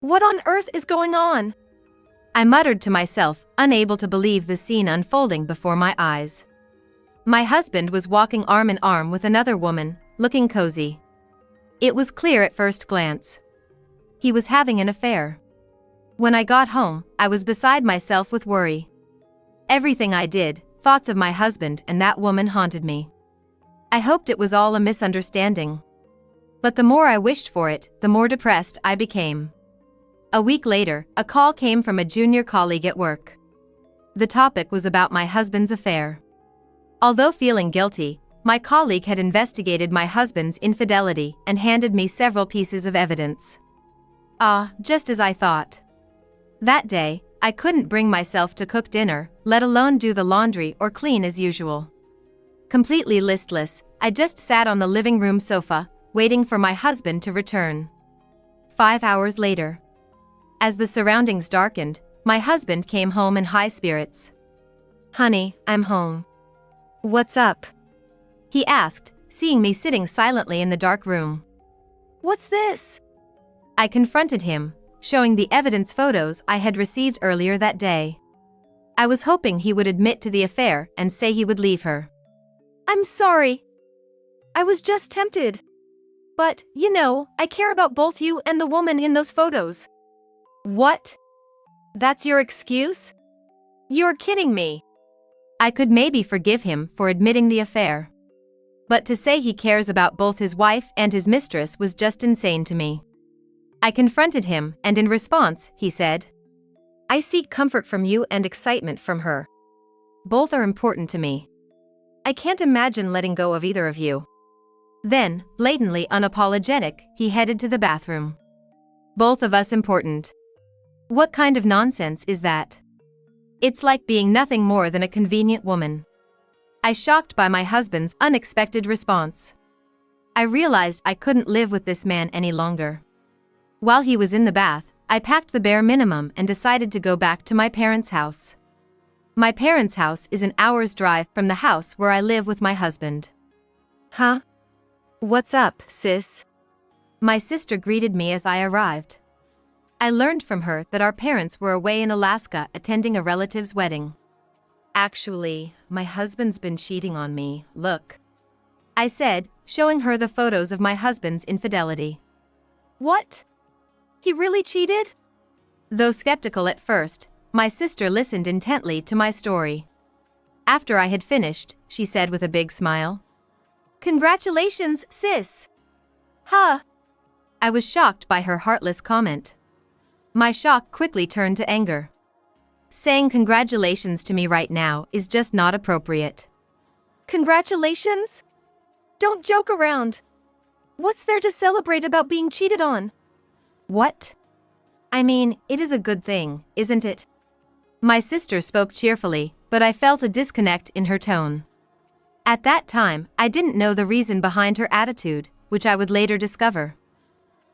What on earth is going on? I muttered to myself, unable to believe the scene unfolding before my eyes. My husband was walking arm in arm with another woman, looking cozy. It was clear at first glance. He was having an affair. When I got home, I was beside myself with worry. Everything I did, thoughts of my husband and that woman haunted me. I hoped it was all a misunderstanding. But the more I wished for it, the more depressed I became. A week later, a call came from a junior colleague at work. The topic was about my husband's affair. Although feeling guilty, my colleague had investigated my husband's infidelity and handed me several pieces of evidence. Just as I thought. That day, I couldn't bring myself to cook dinner, let alone do the laundry or clean as usual. Completely listless, I just sat on the living room sofa, waiting for my husband to return. 5 hours later. As the surroundings darkened, my husband came home in high spirits. "Honey, I'm home." "What's up?" he asked, seeing me sitting silently in the dark room. "What's this?" I confronted him, showing the evidence photos I had received earlier that day. I was hoping he would admit to the affair and say he would leave her. "I'm sorry. I was just tempted. But, I care about both you and the woman in those photos." "What? That's your excuse? You're kidding me." I could maybe forgive him for admitting the affair. But to say he cares about both his wife and his mistress was just insane to me. I confronted him, and in response, he said, "I seek comfort from you and excitement from her. Both are important to me. I can't imagine letting go of either of you." Then, blatantly unapologetic, he headed to the bathroom. Both of us important. What kind of nonsense is that? It's like being nothing more than a convenient woman. I shocked by my husband's unexpected response. I realized I couldn't live with this man any longer. While he was in the bath, I packed the bare minimum and decided to go back to my parents' house. My parents' house is an hour's drive from the house where I live with my husband. "Huh? What's up, sis?" My sister greeted me as I arrived. I learned from her that our parents were away in Alaska attending a relative's wedding. "Actually, my husband's been cheating on me, look," I said, showing her the photos of my husband's infidelity. "What? He really cheated?" Though skeptical at first, my sister listened intently to my story. After I had finished, she said with a big smile, "Congratulations, sis." "Huh?" I was shocked by her heartless comment. My shock quickly turned to anger. Saying congratulations to me right now is just not appropriate. "Congratulations? Don't joke around. What's there to celebrate about being cheated on?" "What? I mean, it is a good thing, isn't it?" My sister spoke cheerfully, but I felt a disconnect in her tone. At that time, I didn't know the reason behind her attitude, which I would later discover.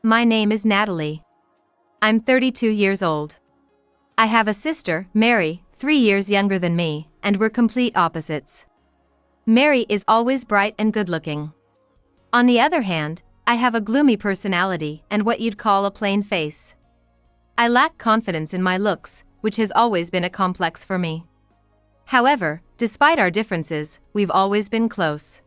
"My name is Natalie. I'm 32 years old. I have a sister, Mary, 3 years younger than me, and we're complete opposites. Mary is always bright and good-looking. On the other hand, I have a gloomy personality and what you'd call a plain face. I lack confidence in my looks, which has always been a complex for me. However, despite our differences, we've always been close.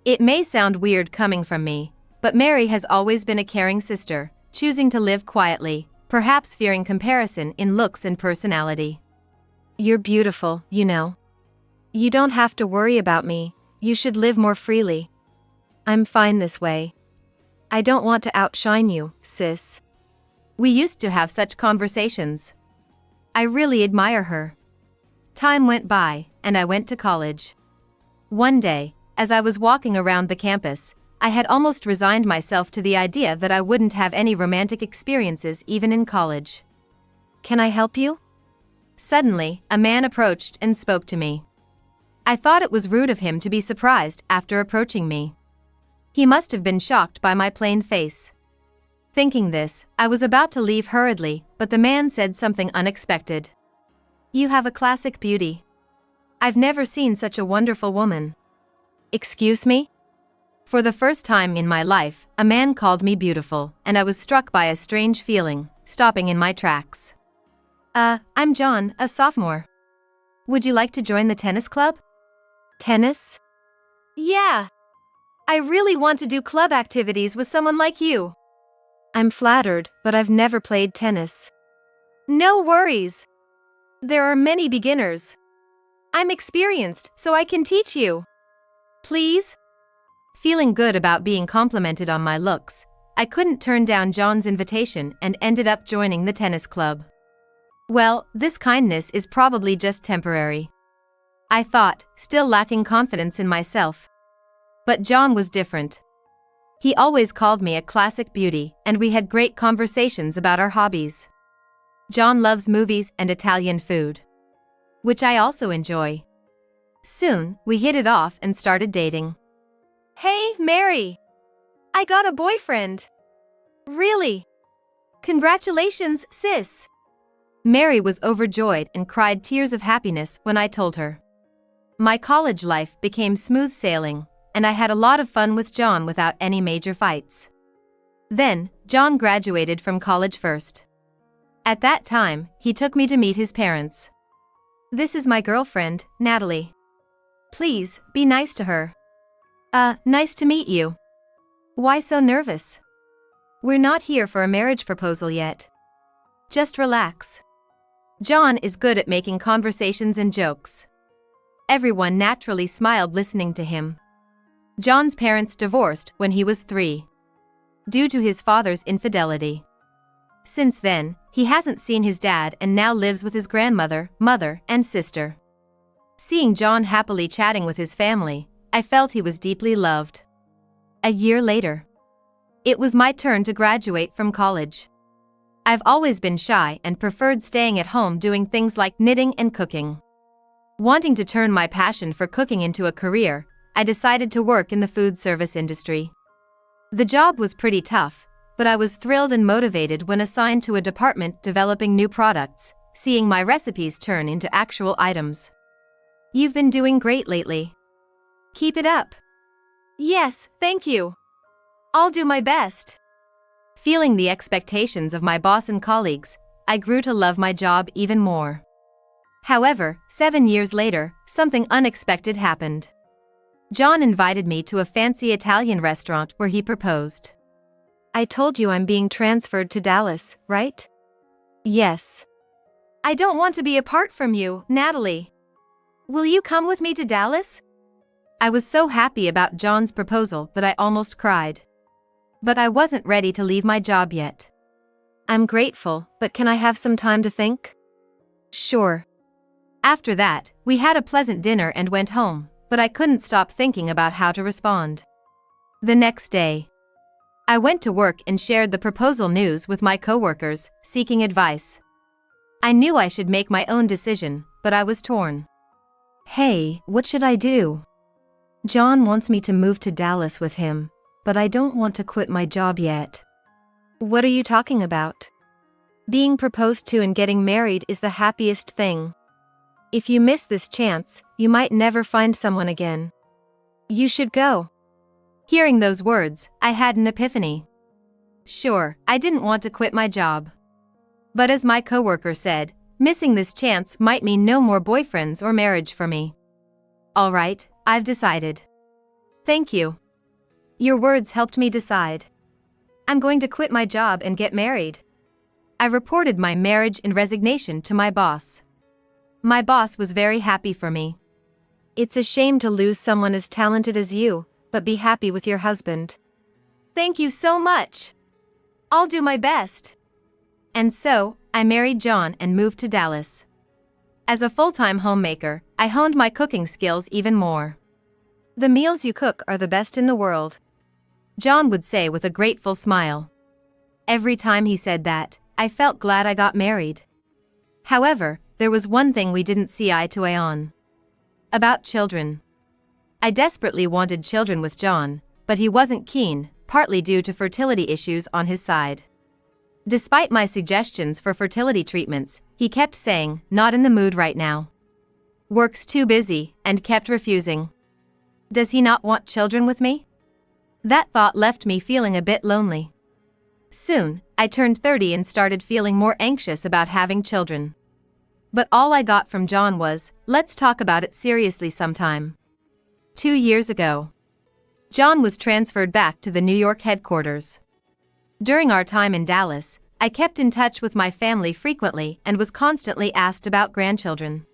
It may sound weird coming from me, but Mary has always been a caring sister, choosing to live quietly, perhaps fearing comparison in looks and personality. You're beautiful, you know. You don't have to worry about me, you should live more freely. I'm fine this way. I don't want to outshine you, sis." We used to have such conversations. I really admire her. Time went by, and I went to college. One day, as I was walking around the campus, I had almost resigned myself to the idea that I wouldn't have any romantic experiences even in college. "Can I help you?" Suddenly, a man approached and spoke to me. I thought it was rude of him to be surprised after approaching me. He must have been shocked by my plain face. Thinking this, I was about to leave hurriedly, but the man said something unexpected. "You have a classic beauty. I've never seen such a wonderful woman." "Excuse me?" For the first time in my life, a man called me beautiful, and I was struck by a strange feeling, stopping in my tracks. I'm John, a sophomore. Would you like to join the tennis club? Tennis? Yeah. I really want to do club activities with someone like you. I'm flattered, but I've never played tennis. No worries. There are many beginners. I'm experienced, so I can teach you. Please? Feeling good about being complimented on my looks, I couldn't turn down John's invitation and ended up joining the tennis club. Well, this kindness is probably just temporary, I thought, still lacking confidence in myself. But John was different. He always called me a classic beauty, and we had great conversations about our hobbies. John loves movies and Italian food, which I also enjoy. Soon, we hit it off and started dating. Hey, Mary! I got a boyfriend! Really? Congratulations, sis! Mary was overjoyed and cried tears of happiness when I told her. My college life became smooth sailing, and I had a lot of fun with John without any major fights. Then, John graduated from college first. At that time, he took me to meet his parents. This is my girlfriend, Natalie. Please, be nice to her. Nice to meet you. Why so nervous? We're not here for a marriage proposal yet. Just relax. John is good at making conversations and jokes. Everyone naturally smiled listening to him. John's parents divorced when he was 3, due to his father's infidelity. Since then, he hasn't seen his dad and now lives with his grandmother, mother, and sister. Seeing John happily chatting with his family, I felt he was deeply loved. A year later, it was my turn to graduate from college. I've always been shy and preferred staying at home doing things like knitting and cooking. Wanting to turn my passion for cooking into a career, I decided to work in the food service industry. The job was pretty tough, but I was thrilled and motivated when assigned to a department developing new products, seeing my recipes turn into actual items. You've been doing great lately. Keep it up. Yes, thank you. I'll do my best. Feeling the expectations of my boss and colleagues, I grew to love my job even more. However, 7 years later, something unexpected happened. John invited me to a fancy Italian restaurant where he proposed. I told you I'm being transferred to Dallas, right? Yes. I don't want to be apart from you, Natalie. Will you come with me to Dallas? I was so happy about John's proposal that I almost cried. But I wasn't ready to leave my job yet. I'm grateful, but can I have some time to think? Sure. After that, we had a pleasant dinner and went home, but I couldn't stop thinking about how to respond. The next day, I went to work and shared the proposal news with my coworkers, seeking advice. I knew I should make my own decision, but I was torn. Hey, what should I do? John wants me to move to Dallas with him, but I don't want to quit my job yet. What are you talking about? Being proposed to and getting married is the happiest thing. If you miss this chance, you might never find someone again. You should go. Hearing those words, I had an epiphany. Sure, I didn't want to quit my job. But as my coworker said, missing this chance might mean no more boyfriends or marriage for me. All right, I've decided. Thank you. Your words helped me decide. I'm going to quit my job and get married. I reported my marriage and resignation to my boss. My boss was very happy for me. It's a shame to lose someone as talented as you, but be happy with your husband. Thank you so much. I'll do my best. And so, I married John and moved to Dallas. As a full-time homemaker, I honed my cooking skills even more. The meals you cook are the best in the world, John would say with a grateful smile. Every time he said that, I felt glad I got married. However, there was one thing we didn't see eye to eye on. About children. I desperately wanted children with John, but he wasn't keen, partly due to fertility issues on his side. Despite my suggestions for fertility treatments, he kept saying, "Not in the mood right now. Work's too busy," and kept refusing. Does he not want children with me? That thought left me feeling a bit lonely. Soon, I turned 30 and started feeling more anxious about having children. But all I got from John was, "Let's talk about it seriously sometime." 2 years ago, John was transferred back to the New York headquarters. During our time in Dallas, I kept in touch with my family frequently and was constantly asked about grandchildren.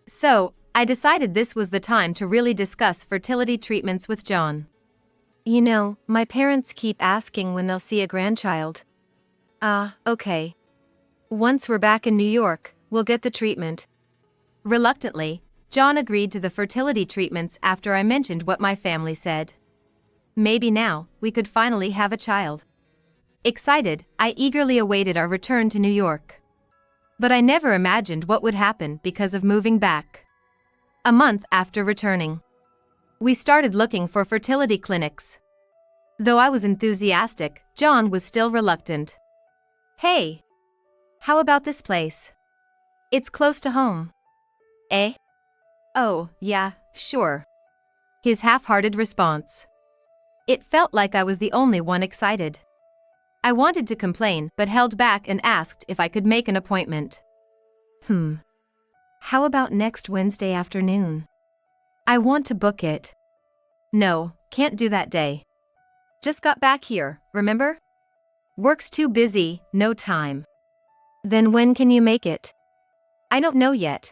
So, I decided this was the time to really discuss fertility treatments with John. "You know, my parents keep asking when they'll see a grandchild." Okay. "Once we're back in New York, we'll get the treatment." Reluctantly, John agreed to the fertility treatments after I mentioned what my family said. Maybe now, we could finally have a child. Excited, I eagerly awaited our return to New York. But I never imagined what would happen because of moving back. A month after returning, we started looking for fertility clinics. Though I was enthusiastic, John was still reluctant. "Hey, how about this place? It's close to home." "Eh? Oh, yeah, sure." His half-hearted response. It felt like I was the only one excited. I wanted to complain but held back and asked if I could make an appointment. How about next Wednesday afternoon? I want to book it." "No, can't do that day. Just got back here, remember? Work's too busy, no time." "Then when can you make it?" "I don't know yet.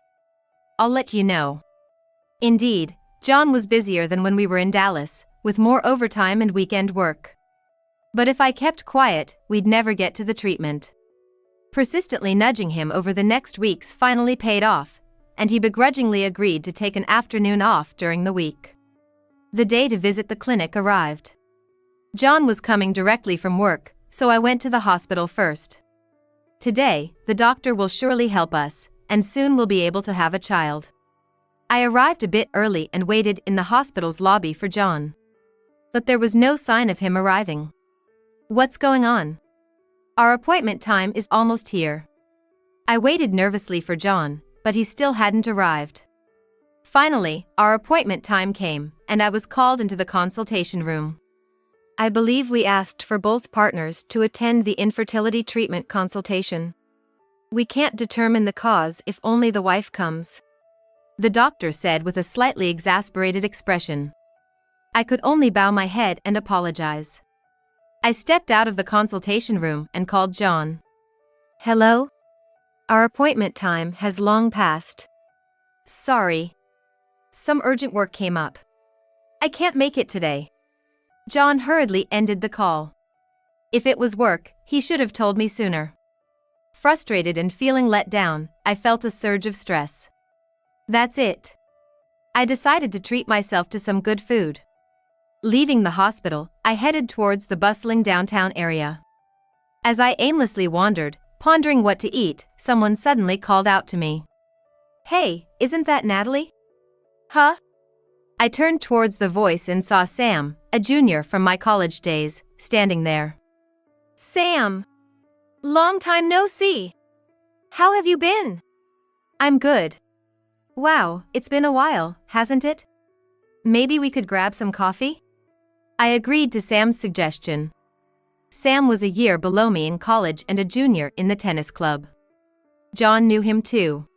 I'll let you know." Indeed, John was busier than when we were in Dallas, with more overtime and weekend work. But if I kept quiet, we'd never get to the treatment. Persistently nudging him over the next weeks finally paid off, and he begrudgingly agreed to take an afternoon off during the week. The day to visit the clinic arrived. John was coming directly from work, so I went to the hospital first. Today, the doctor will surely help us, and soon we'll be able to have a child. I arrived a bit early and waited in the hospital's lobby for John. But there was no sign of him arriving. "What's going on? Our appointment time is almost here." I waited nervously for John, but he still hadn't arrived. Finally, our appointment time came, and I was called into the consultation room. "I believe we asked for both partners to attend the infertility treatment consultation. We can't determine the cause if only the wife comes," the doctor said with a slightly exasperated expression. I could only bow my head and apologize. I stepped out of the consultation room and called John. "Hello? Our appointment time has long passed." "Sorry. Some urgent work came up. I can't make it today." John hurriedly ended the call. If it was work, he should have told me sooner. Frustrated and feeling let down, I felt a surge of stress. That's it. I decided to treat myself to some good food. Leaving the hospital, I headed towards the bustling downtown area. As I aimlessly wandered, pondering what to eat, someone suddenly called out to me. "Hey, isn't that Natalie?" "Huh?" I turned towards the voice and saw Sam, a junior from my college days, standing there. "Sam! Long time no see! How have you been?" "I'm good." "Wow, it's been a while, hasn't it? Maybe we could grab some coffee?" I agreed to Sam's suggestion. Sam was a year below me in college and a junior in the tennis club. John knew him too.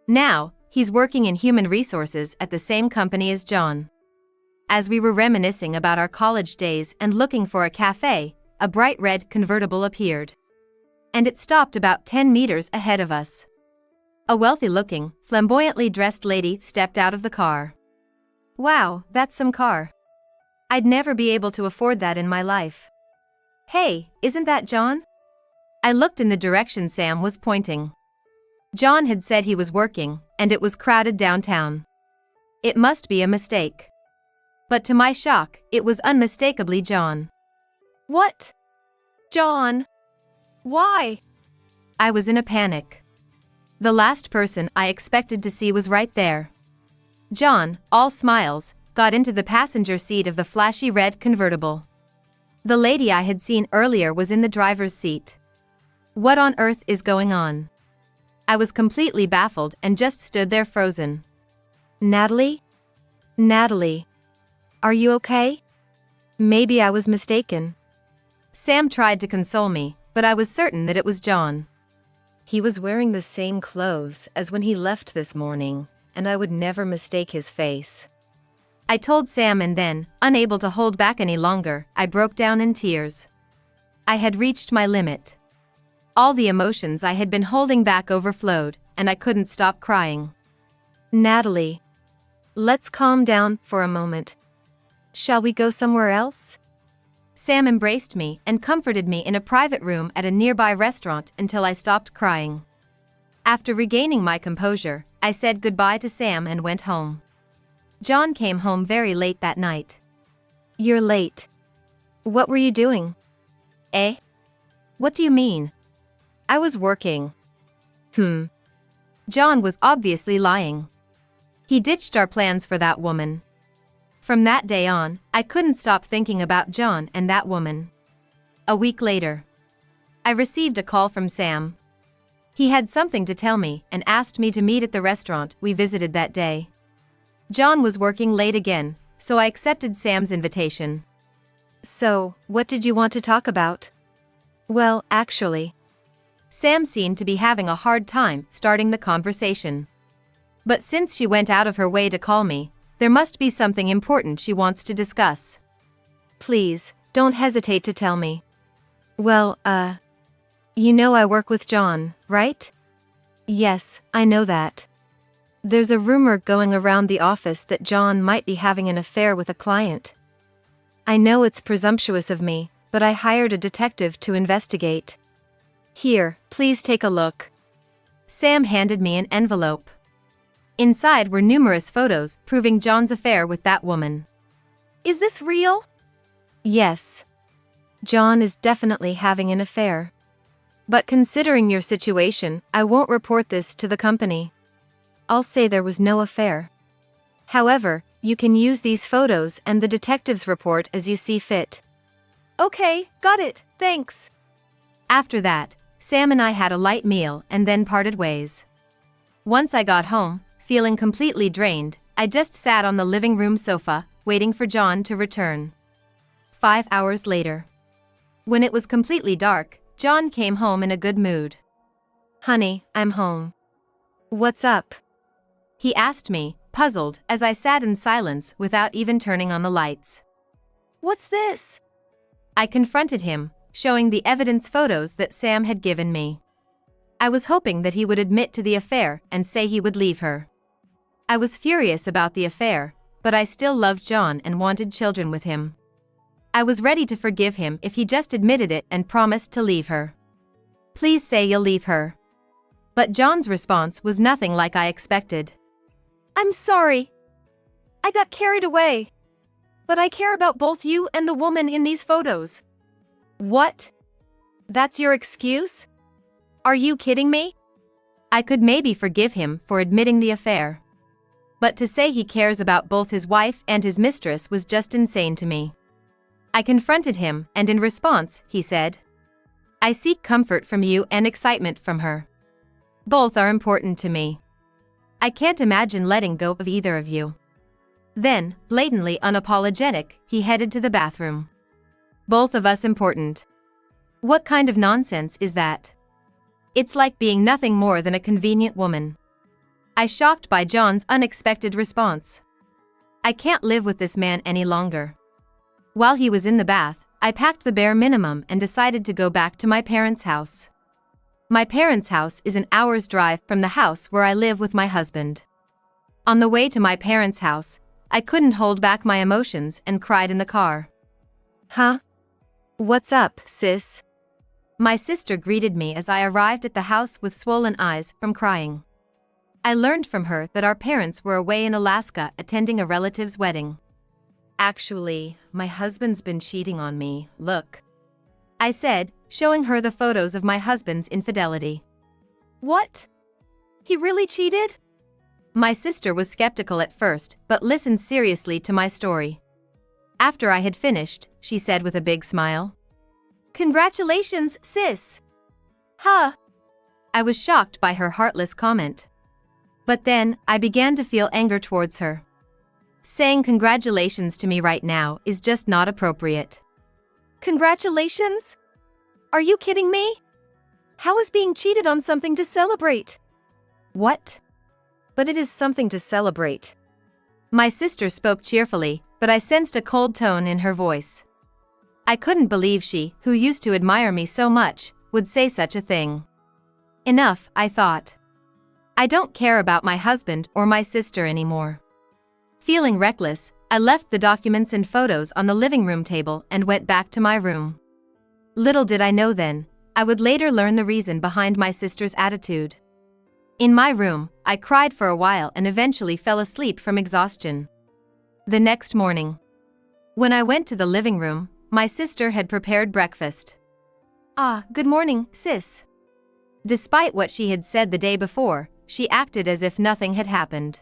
Now, he's working in human resources at the same company as John. As we were reminiscing about our college days and looking for a cafe, a bright red convertible appeared. And it stopped about 10 meters ahead of us. A wealthy-looking, flamboyantly dressed lady stepped out of the car. Wow, that's some car. I'd never be able to afford that in my life. "Hey, isn't that John?" I looked in the direction Sam was pointing. John had said he was working, and it was crowded downtown. It must be a mistake. But to my shock, it was unmistakably John. "What? John? Why?" I was in a panic. The last person I expected to see was right there. John, all smiles, got into the passenger seat of the flashy red convertible. The lady I had seen earlier was in the driver's seat. What on earth is going on? I was completely baffled and just stood there frozen. "Natalie? Natalie? Are you okay? Maybe I was mistaken." Sam tried to console me, but I was certain that it was John. He was wearing the same clothes as when he left this morning, and I would never mistake his face. I told Sam, and then, unable to hold back any longer, I broke down in tears. I had reached my limit. All the emotions I had been holding back overflowed, and I couldn't stop crying. Natalie, let's calm down for a moment. Shall we go somewhere else? Sam embraced me and comforted me in a private room at a nearby restaurant until I stopped crying. After regaining my composure, I said goodbye to Sam and went home. John came home very late that night. You're late. What were you doing? Eh? What do you mean? I was working. John was obviously lying. He ditched our plans for that woman. From that day on, I couldn't stop thinking about John and that woman. A week later, I received a call from Sam. He had something to tell me and asked me to meet at the restaurant we visited that day. John was working late again, so I accepted Sam's invitation. So, what did you want to talk about? Well, actually, Sam seemed to be having a hard time starting the conversation. But since she went out of her way to call me, there must be something important she wants to discuss. Please, don't hesitate to tell me. Well, you know I work with John, right? Yes, I know that. There's a rumor going around the office that John might be having an affair with a client. I know it's presumptuous of me, but I hired a detective to investigate. Here, please take a look. Sam handed me an envelope. Inside were numerous photos proving John's affair with that woman. Is this real? Yes. John is definitely having an affair. But considering your situation, I won't report this to the company. I'll say there was no affair. However, you can use these photos and the detective's report as you see fit. Okay, got it, thanks. After that, Sam and I had a light meal and then parted ways. Once I got home, feeling completely drained, I just sat on the living room sofa, waiting for John to return. 5 hours later. When it was completely dark, John came home in a good mood. Honey, I'm home. What's up? He asked me, puzzled, as I sat in silence without even turning on the lights. What's this? I confronted him, showing the evidence photos that Sam had given me. I was hoping that he would admit to the affair and say he would leave her. I was furious about the affair, but I still loved John and wanted children with him. I was ready to forgive him if he just admitted it and promised to leave her. Please say you'll leave her. But John's response was nothing like I expected. I'm sorry. I got carried away. But I care about both you and the woman in these photos. What? That's your excuse? Are you kidding me? I could maybe forgive him for admitting the affair. But to say he cares about both his wife and his mistress was just insane to me. I confronted him, and in response, he said, I seek comfort from you and excitement from her. Both are important to me. I can't imagine letting go of either of you. Then, blatantly unapologetic, he headed to the bathroom. Both of us important. What kind of nonsense is that? It's like being nothing more than a convenient woman. I shocked by John's unexpected response. I can't live with this man any longer. While he was in the bath, I packed the bare minimum and decided to go back to my parents' house. My parents' house is an hour's drive from the house where I live with my husband. On the way to my parents' house, I couldn't hold back my emotions and cried in the car. Huh? What's up, sis? My sister greeted me as I arrived at the house with swollen eyes from crying. I learned from her that our parents were away in Alaska attending a relative's wedding. Actually, my husband's been cheating on me, look. I said, showing her the photos of my husband's infidelity. What? He really cheated? My sister was skeptical at first, but listened seriously to my story. After I had finished, she said with a big smile. Congratulations, sis! Huh? I was shocked by her heartless comment. But then, I began to feel anger towards her. Saying congratulations to me right now is just not appropriate. Congratulations? Are you kidding me? How is being cheated on something to celebrate? What? But it is something to celebrate. My sister spoke cheerfully, but I sensed a cold tone in her voice. I couldn't believe she, who used to admire me so much, would say such a thing. Enough, I thought. I don't care about my husband or my sister anymore. Feeling reckless, I left the documents and photos on the living room table and went back to my room. Little did I know then, I would later learn the reason behind my sister's attitude. In my room, I cried for a while and eventually fell asleep from exhaustion. The next morning, when I went to the living room, my sister had prepared breakfast. "Ah, good morning, sis." Despite what she had said the day before, she acted as if nothing had happened.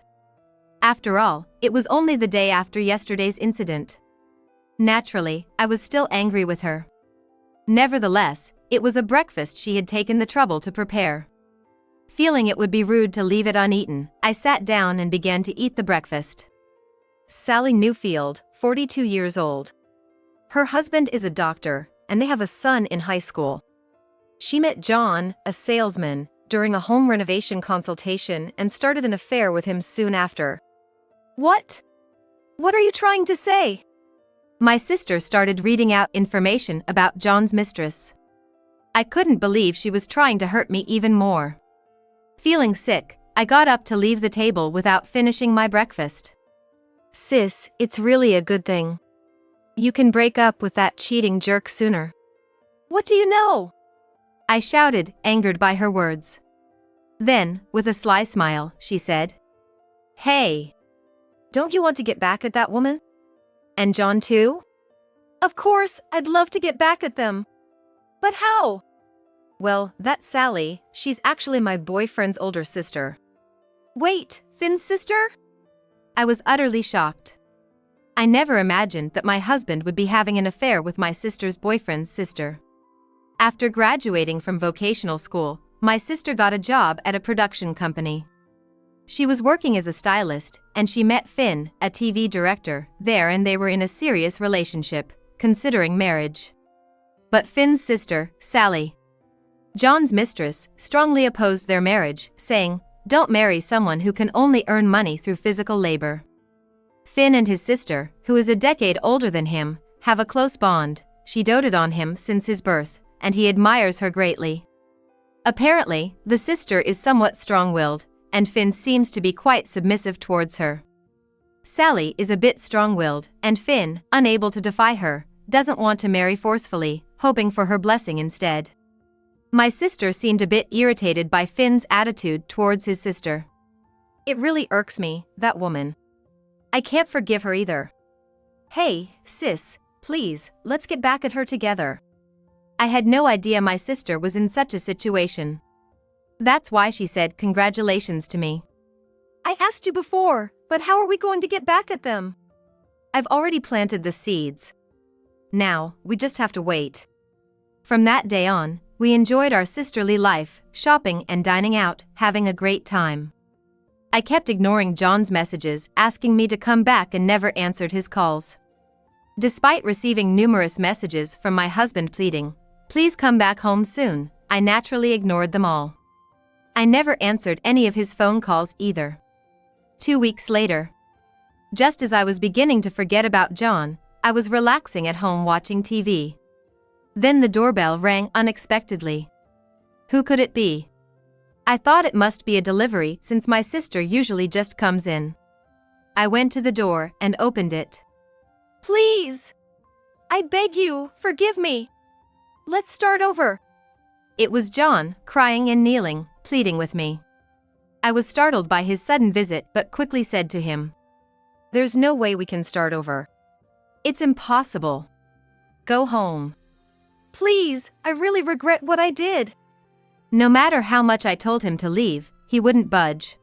After all, it was only the day after yesterday's incident. Naturally, I was still angry with her. Nevertheless, it was a breakfast she had taken the trouble to prepare. Feeling it would be rude to leave it uneaten, I sat down and began to eat the breakfast. Sally Newfield, 42 years old. Her husband is a doctor, and they have a son in high school. She met John, a salesman, during a home renovation consultation and started an affair with him soon after. What? What are you trying to say? My sister started reading out information about John's mistress. I couldn't believe she was trying to hurt me even more. Feeling sick, I got up to leave the table without finishing my breakfast. "Sis, it's really a good thing. You can break up with that cheating jerk sooner." "What do you know?" I shouted, angered by her words. Then, with a sly smile, she said, "Hey, don't you want to get back at that woman? And John too?" "Of course, I'd love to get back at them. But how?" "Well, that's Sally, she's actually my boyfriend's older sister." "Wait, Finn's sister?" I was utterly shocked. I never imagined that my husband would be having an affair with my sister's boyfriend's sister. After graduating from vocational school, my sister got a job at a production company. She was working as a stylist, and she met Finn, a TV director, there, and they were in a serious relationship, considering marriage. But Finn's sister, Sally, John's mistress, strongly opposed their marriage, saying, "Don't marry someone who can only earn money through physical labor." Finn and his sister, who is a decade older than him, have a close bond. She doted on him since his birth, and he admires her greatly. Apparently, the sister is somewhat strong-willed, and Finn seems to be quite submissive towards her. Sally is a bit strong-willed, and Finn, unable to defy her, doesn't want to marry forcefully, hoping for her blessing instead. My sister seemed a bit irritated by Finn's attitude towards his sister. "It really irks me, that woman. I can't forgive her either. Hey, sis, please, let's get back at her together." I had no idea my sister was in such a situation. That's why she said congratulations to me. "I asked you before, but how are we going to get back at them?" "I've already planted the seeds. Now, we just have to wait." From that day on, we enjoyed our sisterly life, shopping and dining out, having a great time. I kept ignoring John's messages, asking me to come back, and never answered his calls. Despite receiving numerous messages from my husband pleading, "Please come back home soon," I naturally ignored them all. I never answered any of his phone calls either. 2 weeks later, just as I was beginning to forget about John, I was relaxing at home watching TV. Then the doorbell rang unexpectedly. Who could it be? I thought it must be a delivery since my sister usually just comes in. I went to the door and opened it. "Please! I beg you, forgive me. Let's start over." It was John, crying and kneeling, pleading with me. I was startled by his sudden visit but quickly said to him, "There's no way we can start over. It's impossible. Go home. Please, I really regret what I did." No matter how much I told him to leave, he wouldn't budge.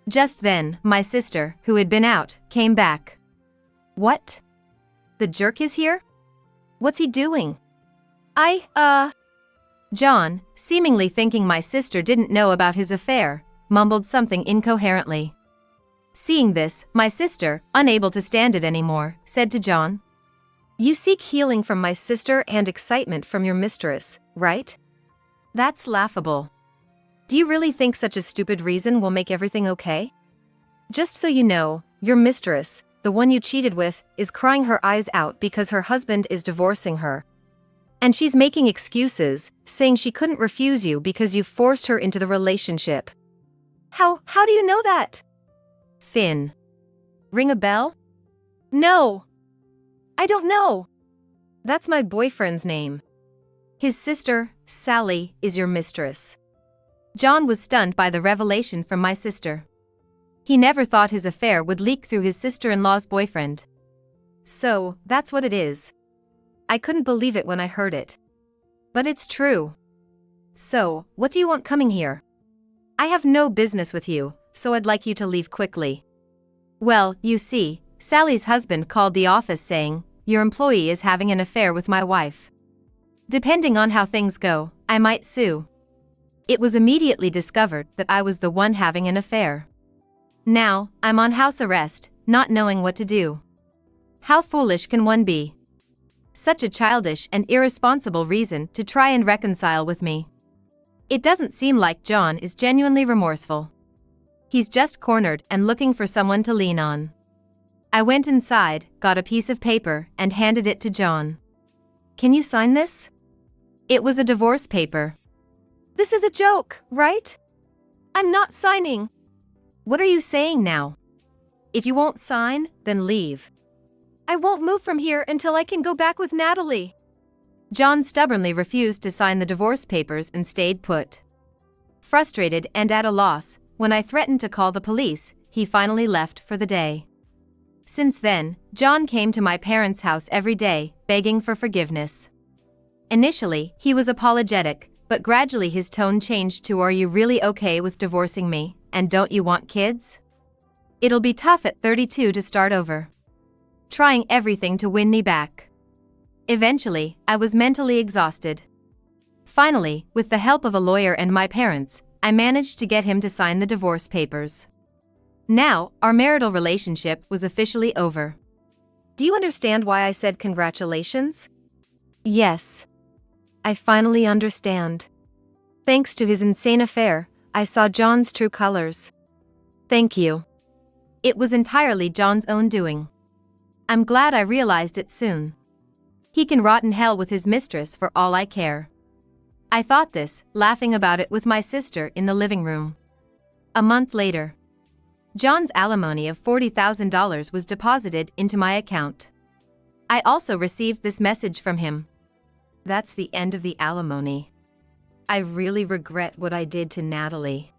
Just then, my sister, who had been out, came back. "What? The jerk is here? What's he doing?" John, seemingly thinking my sister didn't know about his affair, mumbled something incoherently. Seeing this, my sister, unable to stand it anymore, said to John, You seek healing from my sister and excitement from your mistress, right? That's laughable. Do you really think such a stupid reason will make everything okay? Just so you know, your mistress, the one you cheated with, is crying her eyes out because her husband is divorcing her. And she's making excuses, saying she couldn't refuse you because you forced her into the relationship. How do you know that? Finn. Ring a bell? No. I don't know. That's my boyfriend's name. His sister, Sally, is your mistress. John was stunned by the revelation from my sister. He never thought his affair would leak through his sister-in-law's boyfriend. So, that's what it is. I couldn't believe it when I heard it. But it's true. So, what do you want coming here? I have no business with you, so I'd like you to leave quickly. Well, you see, Sally's husband called the office saying, your employee is having an affair with my wife. Depending on how things go, I might sue. It was immediately discovered that I was the one having an affair. Now, I'm on house arrest, not knowing what to do. How foolish can one be? Such a childish and irresponsible reason to try and reconcile with me. It doesn't seem like John is genuinely remorseful. He's just cornered and looking for someone to lean on. I went inside, got a piece of paper, and handed it to John. Can you sign this? It was a divorce paper. This is a joke, right? I'm not signing. What are you saying now? If you won't sign, then leave. I won't move from here until I can go back with Natalie. John stubbornly refused to sign the divorce papers and stayed put. Frustrated and at a loss, when I threatened to call the police, he finally left for the day. Since then, John came to my parents' house every day, begging for forgiveness. Initially, he was apologetic, but gradually his tone changed to, "Are you really okay with divorcing me, and don't you want kids? It'll be tough at 32 to start over." Trying everything to win me back. Eventually, I was mentally exhausted. Finally, with the help of a lawyer and my parents, I managed to get him to sign the divorce papers. Now, our marital relationship was officially over. Do you understand why I said congratulations? Yes. I finally understand. Thanks to his insane affair, I saw John's true colors. Thank you. It was entirely John's own doing. I'm glad I realized it soon. He can rot in hell with his mistress for all I care. I thought this, laughing about it with my sister in the living room. A month later, John's alimony of $40,000 was deposited into my account. I also received this message from him. That's the end of the alimony. I really regret what I did to Natalie.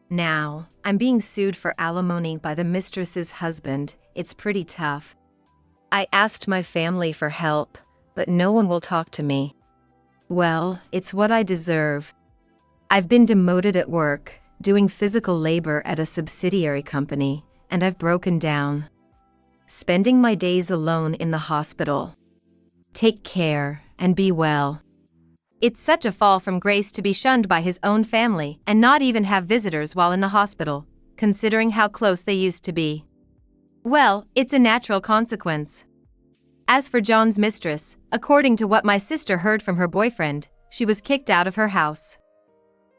Now, I'm being sued for alimony by the mistress's husband. It's pretty tough. I asked my family for help, but no one will talk to me. Well, it's what I deserve. I've been demoted at work, doing physical labor at a subsidiary company, and I've broken down. Spending my days alone in the hospital. Take care, and be well. It's such a fall from grace to be shunned by his own family and not even have visitors while in the hospital, considering how close they used to be. Well, it's a natural consequence. As for John's mistress, according to what my sister heard from her boyfriend, she was kicked out of her house.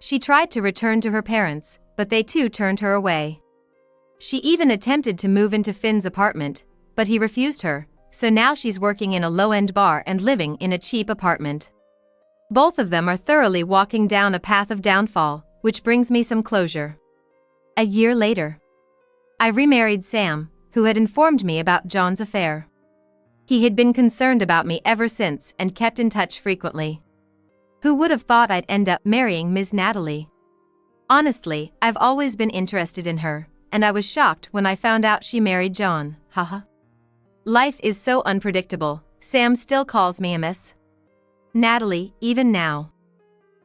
She tried to return to her parents, but they too turned her away. She even attempted to move into Finn's apartment, but he refused her, so now she's working in a low-end bar and living in a cheap apartment. Both of them are thoroughly walking down a path of downfall, which brings me some closure. A year later, I remarried Sam, who had informed me about John's affair. He had been concerned about me ever since and kept in touch frequently. Who would have thought I'd end up marrying Ms. Natalie? Honestly, I've always been interested in her, and I was shocked when I found out she married John, haha. Life is so unpredictable. Sam still calls me a Miss Natalie, even now.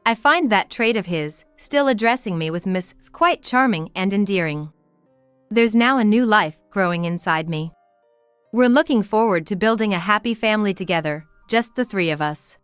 I find that trait of his, still addressing me with Miss, quite charming and endearing. There's now a new life growing inside me. We're looking forward to building a happy family together, just the three of us.